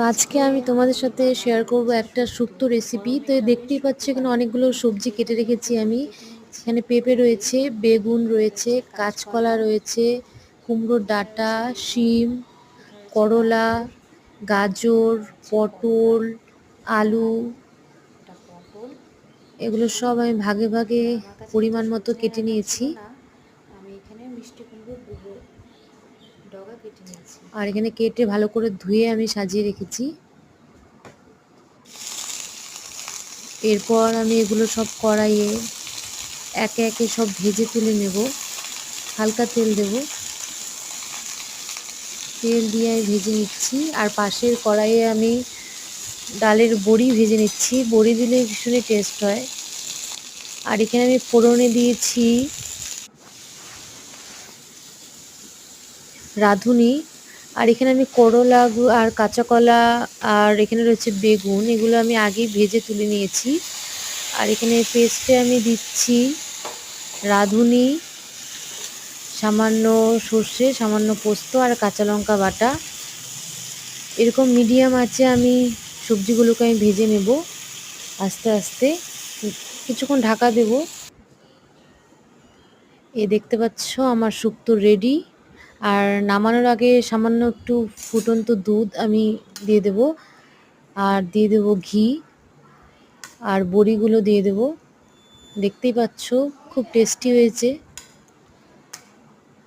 আজকে আমি তোমাদের সাথে শেয়ার করব একটা শুক্তো রেসিপি। তো দেখতেই পাচ্ছ এখানে অনেকগুলো সবজি কেটে রেখেছি আমি। এখানে পেঁপে রয়েছে, বেগুন রয়েছে, কাঁচকলা রয়েছে, কুমড়োর ডাঁটা, শিম, করলা, গাজর, পটল, আলু, এগুলো সব আমি ভাগে ভাগে পরিমাণ মতো কেটে নিয়েছি। আমি এখানে মিষ্টি কুমড়োর ডগা কেটে নিয়েছি। আর এখানে কেটে ভালো করে ধুয়ে আমি সাজিয়ে রেখেছি। এরপর আমি এগুলো সব কড়াইয়ে একে একে সব ভেজে তুলে নেব। হালকা তেল দেব, তেল দিয়ে আমি ভেজে নিচ্ছি। আর পাশের কড়াইয়ে আমি ডালের বড়ি ভেজে নিচ্ছি, বড়ি দিলে ভীষণই টেস্ট হয়। আর এখানে আমি ফোড়নে দিয়েছি রাঁধুনি। আর এখানে আমি করলা আর কাঁচা কলা আর এখানে রয়েছে বেগুন, এগুলো আমি আগেই ভেজে তুলে নিয়েছি। আর এখানে পেস্টে আমি দিচ্ছি রাঁধুনি, সামান্য সর্ষে, সামান্য পোস্ত আর কাঁচা লঙ্কা বাটা। এরকম মিডিয়াম আঁচে আমি সবজিগুলোকে আমি ভেজে নেব আস্তে আস্তে, কিছুক্ষণ ঢাকা দেব। দেখতে পাচ্ছ আমার শুক্তো রেডি। আর নামানোর আগে সামান্য একটু ফুটন্ত দুধ আমি দিয়ে দেব, আর দিয়ে দেব ঘি, আর বড়িগুলো দিয়ে দেব। দেখতেই পাচ্ছ খুব টেস্টি হয়েছে।